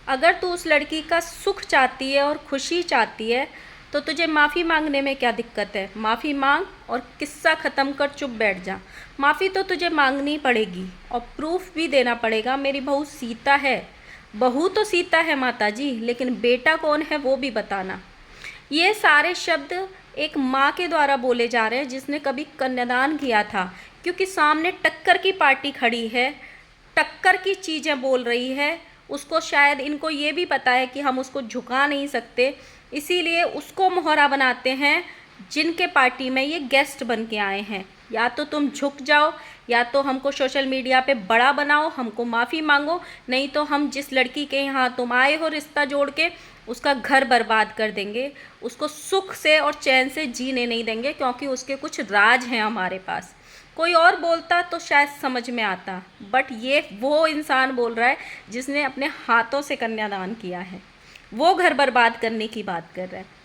अगर तू उस लड़की का सुख चाहती है और खुशी चाहती है तो तुझे माफ़ी मांगने में क्या दिक्कत है। माफ़ी मांग और किस्सा ख़त्म कर, चुप बैठ जा। माफ़ी तो तुझे मांगनी पड़ेगी और प्रूफ भी देना पड़ेगा। मेरी बहू सीता है, बहू तो सीता है माता जी, लेकिन बेटा कौन है वो भी बताना। ये सारे शब्द एक माँ के द्वारा बोले जा रहे हैं जिसने कभी कन्यादान किया था, क्योंकि सामने टक्कर की पार्टी खड़ी है, टक्कर की चीज़ें बोल रही है। उसको शायद इनको ये भी पता है कि हम उसको झुका नहीं सकते, इसीलिए उसको मोहरा बनाते हैं जिनके पार्टी में ये गेस्ट बन के आए हैं। या तो तुम झुक जाओ, या तो हमको सोशल मीडिया पे बड़ा बनाओ, हमको माफ़ी मांगो, नहीं तो हम जिस लड़की के यहाँ तुम आए हो रिश्ता जोड़ के, उसका घर बर्बाद कर देंगे, उसको सुख से और चैन से जीने नहीं देंगे, क्योंकि उसके कुछ राज हैं हमारे पास। कोई और बोलता तो शायद समझ में आता, बट ये वो इंसान बोल रहा है जिसने अपने हाथों से कन्यादान किया है, वो घर बर्बाद करने की बात कर रहा है।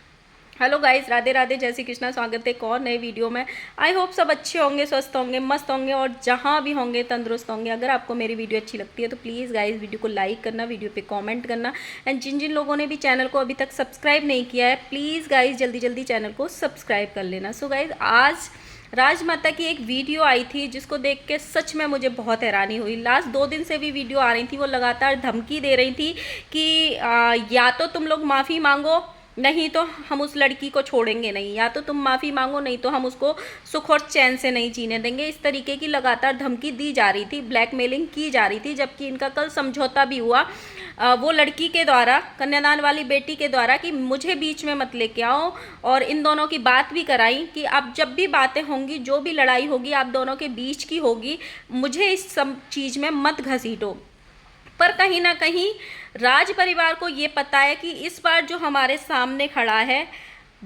हेलो गाइस, राधे राधे, जय श्री कृष्णा। स्वागत है एक और नए वीडियो में। आई होप सब अच्छे होंगे, स्वस्थ होंगे, मस्त होंगे और जहाँ भी होंगे तंदुरुस्त होंगे। अगर आपको मेरी वीडियो अच्छी लगती है तो प्लीज़ गाइस वीडियो को लाइक करना, वीडियो पे कमेंट करना, एंड जिन जिन लोगों ने भी चैनल को अभी तक सब्सक्राइब नहीं किया है प्लीज़ गाइस जल्दी जल्दी चैनल को सब्सक्राइब कर लेना। सो गाइस, आज राजमाता की एक वीडियो आई थी जिसको देख के सच में मुझे बहुत हैरानी हुई। लास्ट 2 दिन से भी वीडियो आ रही थी, वो लगातार धमकी दे रही थी कि या तो तुम लोग माफ़ी मांगो, नहीं तो हम उस लड़की को छोड़ेंगे नहीं, या तो तुम माफ़ी मांगो, नहीं तो हम उसको सुख और चैन से नहीं जीने देंगे। इस तरीके की लगातार धमकी दी जा रही थी, ब्लैकमेलिंग की जा रही थी, जबकि इनका कल समझौता भी हुआ वो लड़की के द्वारा, कन्यादान वाली बेटी के द्वारा, कि मुझे बीच में मत लेके आओ, और इन दोनों की बात भी कराई कि अब जब भी बातें होंगी, जो भी लड़ाई होगी आप दोनों के बीच की होगी, मुझे इस सब चीज़ में मत घसीटो। पर कहीं ना कहीं राज परिवार को ये पता है कि इस बार जो हमारे सामने खड़ा है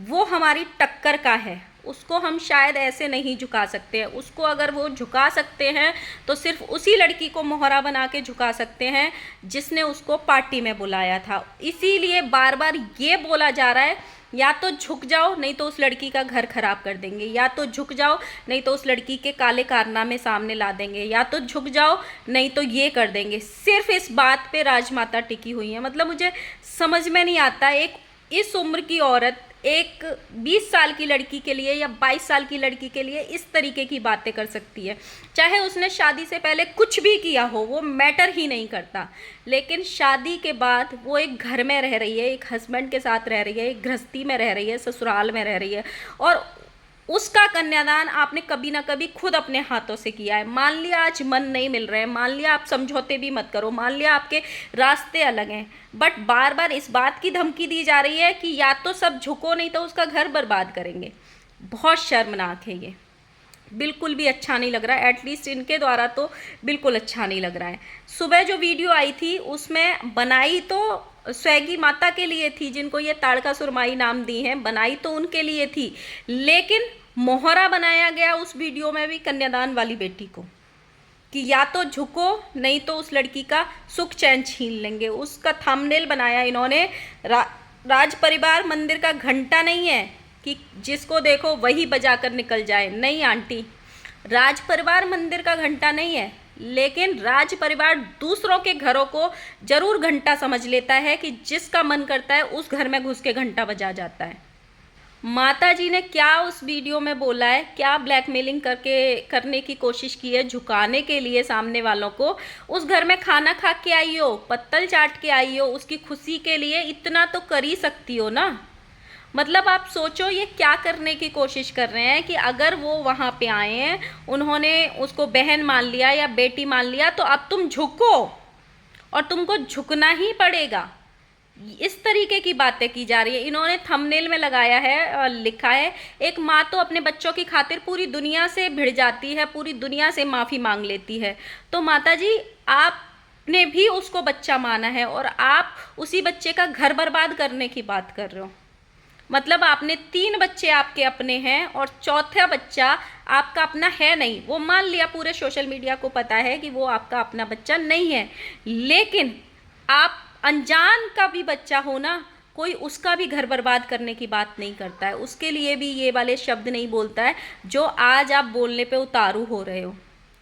वो हमारी टक्कर का है, उसको हम शायद ऐसे नहीं झुका सकते हैं। उसको अगर वो झुका सकते हैं तो सिर्फ उसी लड़की को मोहरा बना के झुका सकते हैं जिसने उसको पार्टी में बुलाया था। इसीलिए बार बार ये बोला जा रहा है या तो झुक जाओ, नहीं तो उस लड़की का घर खराब कर देंगे, या तो झुक जाओ, नहीं तो उस लड़की के काले कारनामे सामने ला देंगे, या तो झुक जाओ, नहीं तो ये कर देंगे। सिर्फ इस बात पे राजमाता टिकी हुई है। मतलब मुझे समझ में नहीं आता, एक इस उम्र की औरत एक 20 साल की लड़की के लिए या 22 साल की लड़की के लिए इस तरीके की बातें कर सकती है। चाहे उसने शादी से पहले कुछ भी किया हो, वो मैटर ही नहीं करता, लेकिन शादी के बाद वो एक घर में रह रही है, एक हस्बैंड के साथ रह रही है, एक गृहस्थी में रह रही है, ससुराल में रह रही है, और उसका कन्यादान आपने कभी ना कभी खुद अपने हाथों से किया है। मान लिया आज मन नहीं मिल रहे हैं, मान लिया आप समझौते भी मत करो, मान लिया आपके रास्ते अलग हैं, बट बार बार इस बात की धमकी दी जा रही है कि या तो सब झुको, नहीं तो उसका घर बर्बाद करेंगे। बहुत शर्मनाक है ये, बिल्कुल भी अच्छा नहीं लग रहा है। एटलीस्ट इनके द्वारा तो बिल्कुल अच्छा नहीं लग रहा है। सुबह जो वीडियो आई थी उसमें बनाई तो स्वैगी माता के लिए थी, जिनको ये ताड़का सुरमाई नाम दी हैं, बनाई तो उनके लिए थी, लेकिन मोहरा बनाया गया उस वीडियो में भी कन्यादान वाली बेटी को, कि या तो झुको, नहीं तो उस लड़की का सुख चैन छीन लेंगे। उसका थंबनेल बनाया इन्होंने राज परिवार मंदिर का घंटा नहीं है कि जिसको देखो वही बजाकर निकल जाए। नहीं आंटी, राज परिवार मंदिर का घंटा नहीं है, लेकिन राज परिवार दूसरों के घरों को जरूर घंटा समझ लेता है कि जिसका मन करता है उस घर में घुस के घंटा बजा जाता है। माता जी ने क्या उस वीडियो में बोला है, क्या ब्लैकमेलिंग करने की कोशिश की है, झुकाने के लिए सामने वालों को। उस घर में खाना खा के आई हो, पत्तल चाट के आई हो, उसकी खुशी के लिए इतना तो कर ही सकती हो ना। मतलब आप सोचो ये क्या करने की कोशिश कर रहे हैं कि अगर वो वहाँ पे आए हैं, उन्होंने उसको बहन मान लिया या बेटी मान लिया, तो अब तुम झुको, और तुमको झुकना ही पड़ेगा। इस तरीके की बातें की जा रही है। इन्होंने थंबनेल में लगाया है और लिखा है, एक माँ तो अपने बच्चों की खातिर पूरी दुनिया से भिड़ जाती है, पूरी दुनिया से माफ़ी मांग लेती है। तो माता जी, आपने भी उसको बच्चा माना है और आप उसी बच्चे का घर बर्बाद करने की बात कर रहे हो। मतलब आपने 3 बच्चे आपके अपने हैं और चौथा बच्चा आपका अपना है नहीं। वो मान लिया, पूरे सोशल मीडिया को पता है कि वो आपका अपना बच्चा नहीं है, लेकिन आप अनजान का भी बच्चा हो ना, कोई उसका भी घर बर्बाद करने की बात नहीं करता है, उसके लिए भी ये वाले शब्द नहीं बोलता है जो आज आप बोलने पे उतारू हो रहे हो।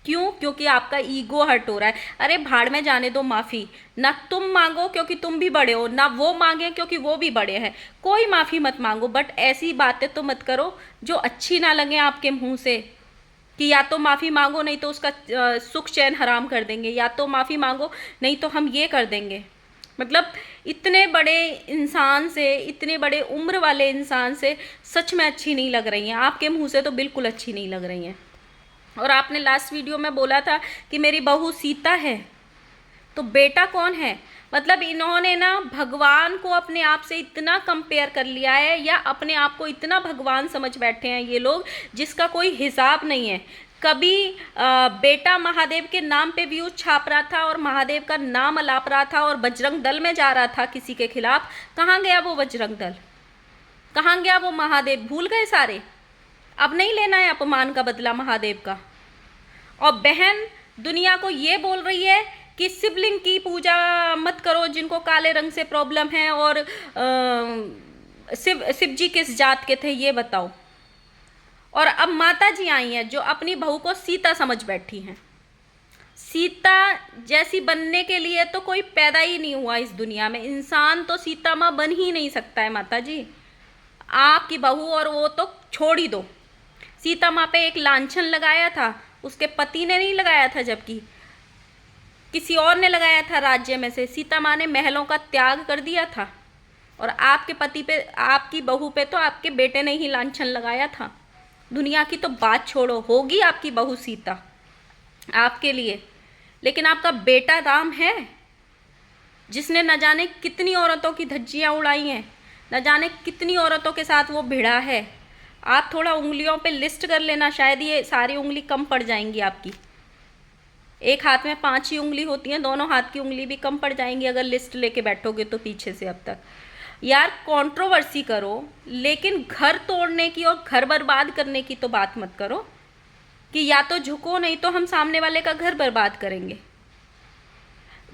क्यों? क्योंकि आपका ईगो हर्ट हो रहा है। अरे भाड़ में जाने दो माफ़ी। ना तुम मांगो क्योंकि तुम भी बड़े हो, ना वो मांगे क्योंकि वो भी बड़े हैं। कोई माफ़ी मत मांगो, बट ऐसी बातें तो मत करो जो अच्छी ना लगे आपके मुंह से, कि या तो माफ़ी मांगो नहीं तो उसका सुख चैन हराम कर देंगे, या तो माफ़ी मांगो नहीं तो हम ये कर देंगे। मतलब इतने बड़े इंसान से, इतने बड़े उम्र वाले इंसान से सच में अच्छी नहीं लग रही हैं। आपके मुंह से तो बिल्कुल अच्छी नहीं लग रही हैं। और आपने लास्ट वीडियो में बोला था कि मेरी बहू सीता है, तो बेटा कौन है? मतलब इन्होंने ना भगवान को अपने आप से इतना कंपेयर कर लिया है, या अपने आप को इतना भगवान समझ बैठे हैं ये लोग, जिसका कोई हिसाब नहीं है। कभी बेटा महादेव के नाम पे व्यूज छाप रहा था और महादेव का नाम अलाप रहा था और बजरंग दल में जा रहा था किसी के खिलाफ। कहाँ गया वो बजरंग दल? कहाँ गया वो महादेव? भूल गए सारे? अब नहीं लेना है अपमान का बदला महादेव का। और बहन दुनिया को ये बोल रही है कि शिवलिंग की पूजा मत करो जिनको काले रंग से प्रॉब्लम है, और शिव जी किस जात के थे ये बताओ। और अब माता जी आई हैं जो अपनी बहू को सीता समझ बैठी हैं। सीता जैसी बनने के लिए तो कोई पैदा ही नहीं हुआ इस दुनिया में। इंसान तो सीता माँ बन ही नहीं सकता है माता जी। आपकी बहू और वो तो छोड़ ही दो। सीता माँ पे एक लांछन लगाया था, उसके पति ने नहीं लगाया था, जबकि किसी और ने लगाया था राज्य में से। सीता माँ ने महलों का त्याग कर दिया था, और आपके पति पे, आपकी बहू पे तो आपके बेटे ने ही लांछन लगाया था। दुनिया की तो बात छोड़ो, होगी आपकी बहू सीता आपके लिए, लेकिन आपका बेटा राम है जिसने न जाने कितनी औरतों की धज्जियाँ उड़ाई हैं, न जाने कितनी औरतों के साथ वो भिड़ा है। आप थोड़ा उंगलियों पे लिस्ट कर लेना, शायद ये सारी उंगली कम पड़ जाएंगी आपकी। एक हाथ में 5 ही उंगली होती हैं, दोनों हाथ की उंगली भी कम पड़ जाएंगी अगर लिस्ट लेके बैठोगे तो पीछे से। अब तक यार कंट्रोवर्सी करो, लेकिन घर तोड़ने की और घर बर्बाद करने की तो बात मत करो कि या तो झुको नहीं तो हम सामने वाले का घर बर्बाद करेंगे।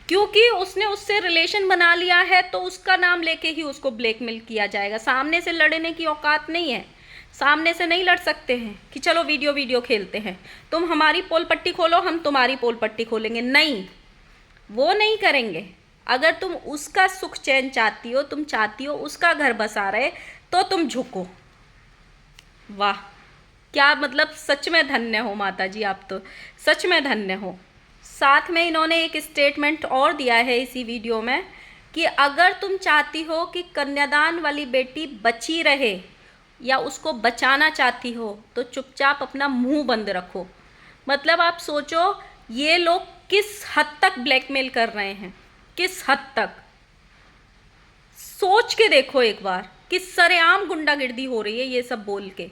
क्योंकि उसने उससे रिलेशन बना लिया है तो उसका नाम लेके ही उसको ब्लैकमेल किया जाएगा। सामने से लड़ने की औकात नहीं है, सामने से नहीं लड़ सकते हैं कि चलो वीडियो खेलते हैं, तुम हमारी पोल पट्टी खोलो हम तुम्हारी पोल पट्टी खोलेंगे। नहीं, वो नहीं करेंगे। अगर तुम उसका सुख चैन चाहती हो, तुम चाहती हो उसका घर बसा रहे, तो तुम झुको। वाह, क्या मतलब, सच में धन्य हो माता जी, आप तो सच में धन्य हो। साथ में इन्होंने एक स्टेटमेंट और दिया है इसी वीडियो में कि अगर तुम चाहती हो कि कन्यादान वाली बेटी बची रहे या उसको बचाना चाहती हो तो चुपचाप अपना मुंह बंद रखो। मतलब आप सोचो ये लोग किस हद तक ब्लैकमेल कर रहे हैं, किस हद तक। सोच के देखो एक बार, किस सरेआम गुंडागिर्दी हो रही है ये सब बोल के।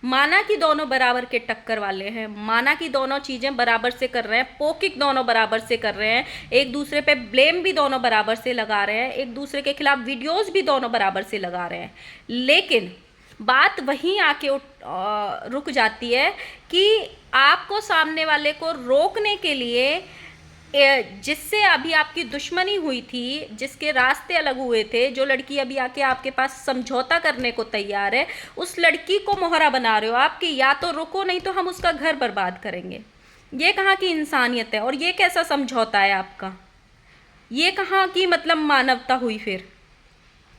माना कि दोनों बराबर के टक्कर वाले हैं, माना कि दोनों चीज़ें बराबर से कर रहे हैं, पोकिंग दोनों बराबर से कर रहे हैं, एक दूसरे पे ब्लेम भी दोनों बराबर से लगा रहे हैं, एक दूसरे के खिलाफ वीडियोस भी दोनों बराबर से लगा रहे हैं। लेकिन बात वहीं आके रुक जाती है कि आपको सामने वाले को रोकने के लिए, जिससे अभी आपकी दुश्मनी हुई थी, जिसके रास्ते अलग हुए थे, जो लड़की अभी आके आपके पास समझौता करने को तैयार है, उस लड़की को मोहरा बना रहे हो आप कि या तो रुको नहीं तो हम उसका घर बर्बाद करेंगे। ये कहाँ की इंसानियत है? और ये कैसा समझौता है आपका? ये कहाँ की मतलब मानवता हुई? फिर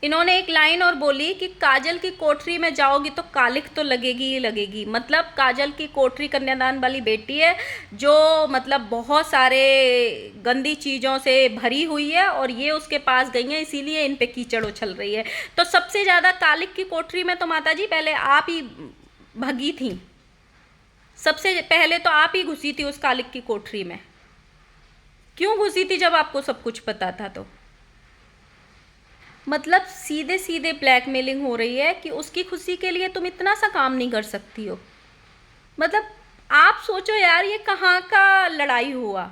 इन्होंने एक लाइन और बोली कि काजल की कोठरी में जाओगी तो कालिख तो लगेगी ही लगेगी। मतलब काजल की कोठरी कन्यादान वाली बेटी है जो मतलब बहुत सारे गंदी चीज़ों से भरी हुई है, और ये उसके पास गई हैं, इसीलिए इन पे कीचड़ उछल रही है। तो सबसे ज़्यादा कालिख की कोठरी में तो माता जी पहले आप ही भगी थी, सबसे पहले तो आप ही घुसी थी उस कालिख की कोठरी में। क्यों घुसी थी जब आपको सब कुछ पता था? तो मतलब सीधे सीधे ब्लैकमेलिंग हो रही है कि उसकी खुशी के लिए तुम इतना सा काम नहीं कर सकती हो। मतलब आप सोचो यार, ये कहाँ का लड़ाई हुआ,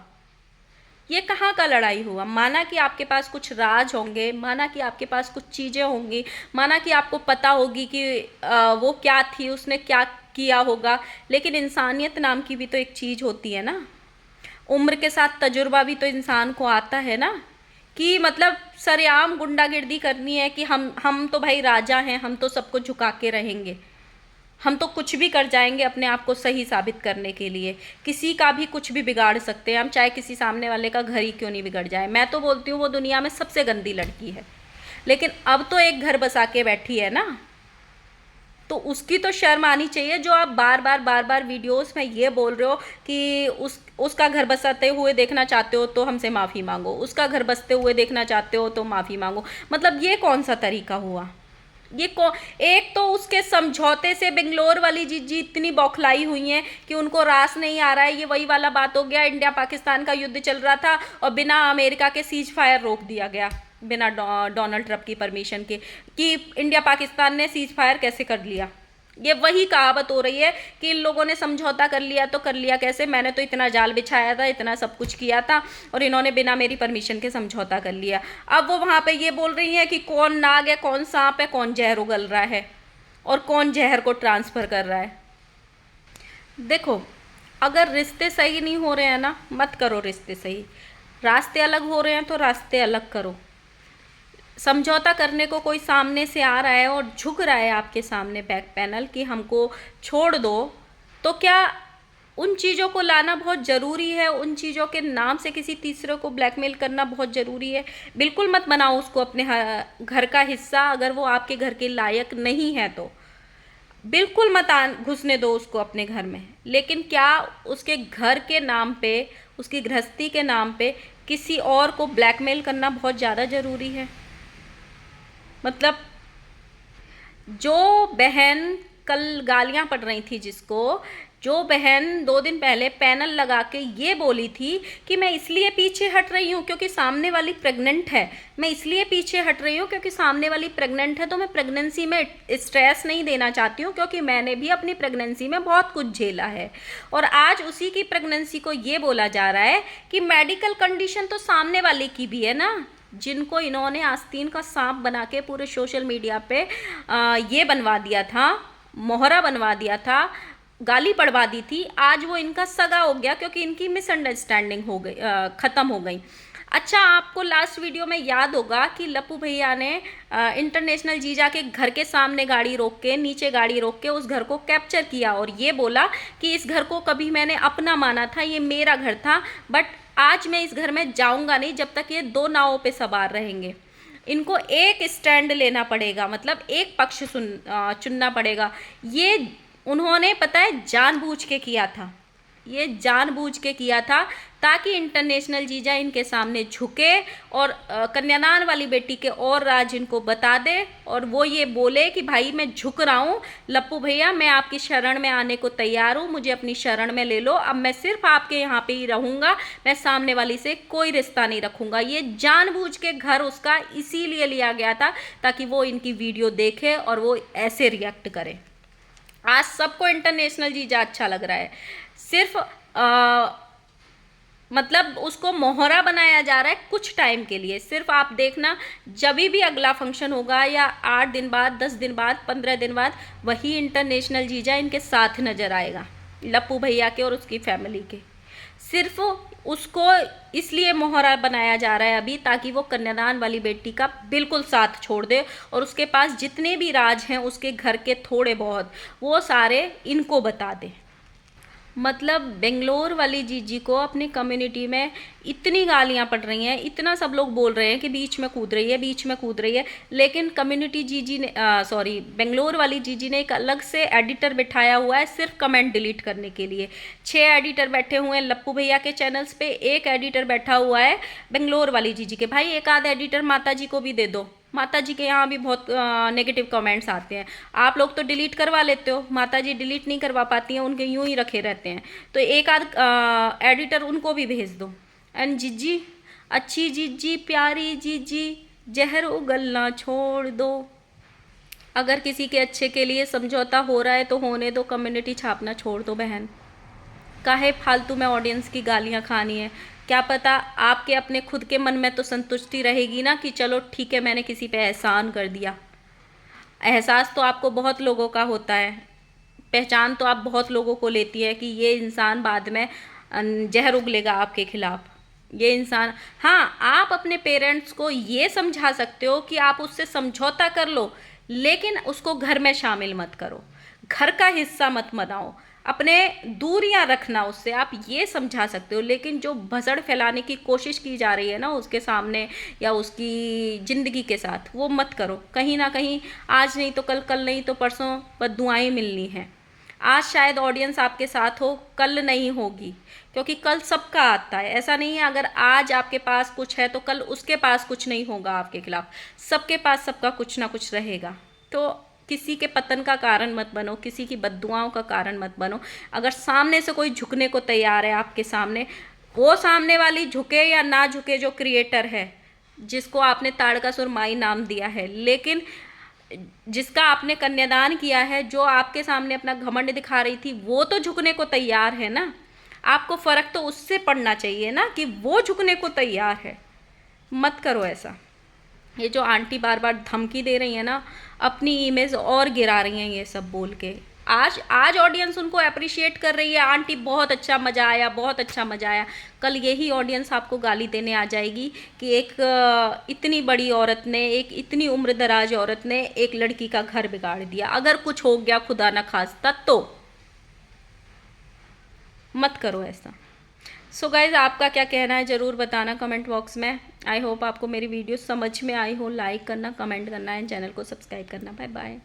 ये कहाँ का लड़ाई हुआ? माना कि आपके पास कुछ राज होंगे, माना कि आपके पास कुछ चीज़ें होंगी, माना कि आपको पता होगी कि वो क्या थी, उसने क्या किया होगा, लेकिन इंसानियत नाम की भी तो एक चीज़ होती है ना। उम्र के साथ तजुर्बा भी तो इंसान को आता है ना, कि मतलब सरेआम गुंडागिर्दी करनी है कि हम तो भाई राजा हैं, हम तो सबको झुका के रहेंगे। हम तो कुछ भी कर जाएंगे अपने आप को सही साबित करने के लिए, किसी का भी कुछ भी बिगाड़ सकते हैं हम, चाहे किसी सामने वाले का घर ही क्यों नहीं बिगड़ जाए। मैं तो बोलती हूँ वो दुनिया में सबसे गंदी लड़की है, लेकिन अब तो एक घर बसा के बैठी है ना, तो उसकी तो शर्म आनी चाहिए। जो आप बार बार वीडियोस में ये बोल रहे हो कि उसका घर बसाते हुए देखना चाहते हो तो हमसे माफ़ी मांगो, उसका घर बसते हुए देखना चाहते हो तो माफ़ी मांगो, मतलब ये कौन सा तरीका हुआ? एक तो उसके समझौते से बेंगलोर वाली जीजी इतनी बौखलाई हुई हैं कि उनको रास नहीं आ रहा है। ये वही वाला बात हो गया, इंडिया पाकिस्तान का युद्ध चल रहा था और बिना अमेरिका के सीज फायर रोक दिया गया, बिना डोनाल्ड ट्रंप की परमिशन के, कि इंडिया पाकिस्तान ने सीज फायर कैसे कर लिया। ये वही कहावत हो रही है कि इन लोगों ने समझौता कर लिया तो कर लिया कैसे, मैंने तो इतना जाल बिछाया था, इतना सब कुछ किया था और इन्होंने बिना मेरी परमिशन के समझौता कर लिया। अब वो वहाँ पे ये बोल रही हैं कि कौन नाग है, कौन सांप है, कौन जहर उगल रहा है और कौन जहर को ट्रांसफ़र कर रहा है। देखो, अगर रिश्ते सही नहीं हो रहे हैं ना, मत करो रिश्ते सही। रास्ते अलग हो रहे हैं तो रास्ते अलग करो। समझौता करने को कोई सामने से आ रहा है और झुक रहा है आपके सामने बैक पैनल कि हमको छोड़ दो, तो क्या उन चीज़ों को लाना बहुत ज़रूरी है? उन चीज़ों के नाम से किसी तीसरे को ब्लैकमेल करना बहुत ज़रूरी है? बिल्कुल मत बनाओ उसको अपने घर का हिस्सा, अगर वो आपके घर के लायक नहीं है तो बिल्कुल मत घुसने दो उसको अपने घर में। लेकिन क्या उसके घर के नाम पे, उसकी गृहस्थी के नाम पे किसी और को ब्लैकमेल करना बहुत ज़्यादा ज़रूरी है? मतलब जो बहन कल गालियां पड़ रही थी, जिसको जो बहन 2 दिन पहले पैनल लगा के ये बोली थी कि मैं इसलिए पीछे हट रही हूँ क्योंकि सामने वाली प्रेग्नेंट है, मैं इसलिए पीछे हट रही हूँ क्योंकि सामने वाली प्रेग्नेंट है, तो मैं प्रेगनेंसी में स्ट्रेस नहीं देना चाहती हूँ क्योंकि मैंने भी अपनी प्रेगनेंसी में बहुत कुछ झेला है। और आज उसी की प्रेगनेंसी को ये बोला जा रहा है कि मेडिकल कंडीशन तो सामने वाले की भी है ना, जिनको इन्होंने आस्तीन का सांप बना के पूरे सोशल मीडिया पे ये बनवा दिया था, मोहरा बनवा दिया था, गाली पड़वा दी थी, आज वो इनका सगा हो गया क्योंकि इनकी मिसअंडरस्टैंडिंग हो गई, ख़त्म हो गई। अच्छा, आपको लास्ट वीडियो में याद होगा कि लप्पू भैया ने इंटरनेशनल जीजा के घर के सामने गाड़ी रोक के, नीचे गाड़ी रोक के उस घर को कैप्चर किया और ये बोला कि इस घर को कभी मैंने अपना माना था, ये मेरा घर था, बट आज मैं इस घर में जाऊंगा नहीं जब तक ये 2 नावों पे सवार रहेंगे। इनको एक स्टैंड लेना पड़ेगा, मतलब एक पक्ष चुनना पड़ेगा। ये उन्होंने पता है जानबूझ के किया था, ये जानबूझ के किया था ताकि इंटरनेशनल जीजा इनके सामने झुके और कन्यादान वाली बेटी के और राज इनको बता दे और वो ये बोले कि भाई मैं झुक रहा हूँ, लप्पू भैया मैं आपकी शरण में आने को तैयार हूँ, मुझे अपनी शरण में ले लो, अब मैं सिर्फ आपके यहाँ पे ही रहूँगा, मैं सामने वाली से कोई रिश्ता नहीं रखूँगा। ये जानबूझ के घर उसका इसीलिए लिया गया था ताकि वो इनकी वीडियो देखे और वो ऐसे रिएक्ट करे। आज सबको इंटरनेशनल जीजा अच्छा लग रहा है, सिर्फ मतलब उसको मोहरा बनाया जा रहा है कुछ टाइम के लिए। सिर्फ आप देखना, जब भी अगला फंक्शन होगा या 8 दिन बाद, 10 दिन बाद, 15 दिन बाद, वही इंटरनेशनल जीजा इनके साथ नज़र आएगा, लप्पू भैया के और उसकी फैमिली के। सिर्फ उसको इसलिए मोहरा बनाया जा रहा है अभी ताकि वो कन्यादान वाली बेटी का बिल्कुल साथ छोड़ दे और उसके पास जितने भी राज हैं उसके घर के थोड़े बहुत, वो सारे इनको बता दे। मतलब बेंगलोर वाली जीजी को अपनी कम्युनिटी में इतनी गालियां पड़ रही हैं, इतना सब लोग बोल रहे हैं कि बीच में कूद रही है, बीच में कूद रही है, लेकिन कम्युनिटी जीजी ने बेंगलोर वाली जीजी ने एक अलग से एडिटर बिठाया हुआ है सिर्फ कमेंट डिलीट करने के लिए। 6 एडिटर बैठे हुए हैं लप्पू भैया के चैनल्स पे, एक एडिटर बैठा हुआ है बेंगलोर वाली जीजी के। भाई एक आध एडिटर माता जी को भी दे दो, माता जी के यहाँ भी बहुत नेगेटिव कमेंट्स आते हैं, आप लोग तो डिलीट करवा लेते हो, माता जी डिलीट नहीं करवा पाती हैं, उनके यूं ही रखे रहते हैं, तो एक आध एडिटर उनको भी भेज दो। एंड जीजी, अच्छी जीजी, प्यारी जीजी, जहर उगलना छोड़ दो। अगर किसी के अच्छे के लिए समझौता हो रहा है तो होने दो, कम्युनिटी छापना छोड़ दो बहन, काहे फालतू में ऑडियंस की गालियाँ खानी है। क्या पता आपके अपने खुद के मन में तो संतुष्टि रहेगी ना कि चलो ठीक है मैंने किसी पे एहसान कर दिया। एहसास तो आपको बहुत लोगों का होता है, पहचान तो आप बहुत लोगों को लेती है कि ये इंसान बाद में जहर उगलेगा आपके खिलाफ, ये इंसान। हाँ, आप अपने पेरेंट्स को ये समझा सकते हो कि आप उससे समझौता कर लो, लेकिन उसको घर में शामिल मत करो। घर का हिस्सा मत बनाओ, अपने दूरियां रखना उससे, आप ये समझा सकते हो। लेकिन जो भसड़ फैलाने की कोशिश की जा रही है ना उसके सामने या उसकी ज़िंदगी के साथ, वो मत करो। कहीं ना कहीं आज नहीं तो कल, कल नहीं तो परसों बद्दुआएं मिलनी हैं। आज शायद ऑडियंस आपके साथ हो, कल नहीं होगी, क्योंकि कल सबका आता है। ऐसा नहीं है अगर आज आपके पास कुछ है तो कल उसके पास कुछ नहीं होगा आपके खिलाफ। सबके पास सबका कुछ ना कुछ रहेगा। तो किसी के पतन का कारण मत बनो, किसी की बद्दुआओं का कारण मत बनो। अगर सामने से कोई झुकने को तैयार है आपके सामने, वो सामने वाली झुके या ना झुके, जो क्रिएटर है जिसको आपने ताड़कासुर माई नाम दिया है, लेकिन जिसका आपने कन्यादान किया है, जो आपके सामने अपना घमंड दिखा रही थी, वो तो झुकने को तैयार है ना। आपको फर्क तो उससे पड़ना चाहिए ना कि वो झुकने को तैयार है। मत करो ऐसा। ये जो आंटी बार बार धमकी दे रही है ना, अपनी इमेज और गिरा रही हैं ये सब बोल के। आज आज ऑडियंस उनको अप्रिशिएट कर रही है, आंटी बहुत अच्छा मज़ा आया, बहुत अच्छा मज़ा आया। कल यही ऑडियंस आपको गाली देने आ जाएगी कि एक इतनी बड़ी औरत ने, एक इतनी उम्र दराज औरत ने एक लड़की का घर बिगाड़ दिया। अगर कुछ हो गया खुदा ना खास्ता तो मत करो ऐसा। सो गाइज, आपका क्या कहना है ज़रूर बताना कमेंट बॉक्स में। आई होप आपको मेरी वीडियो समझ में आई हो। लाइक करना, कमेंट करना एंड चैनल को सब्सक्राइब करना। Bye bye.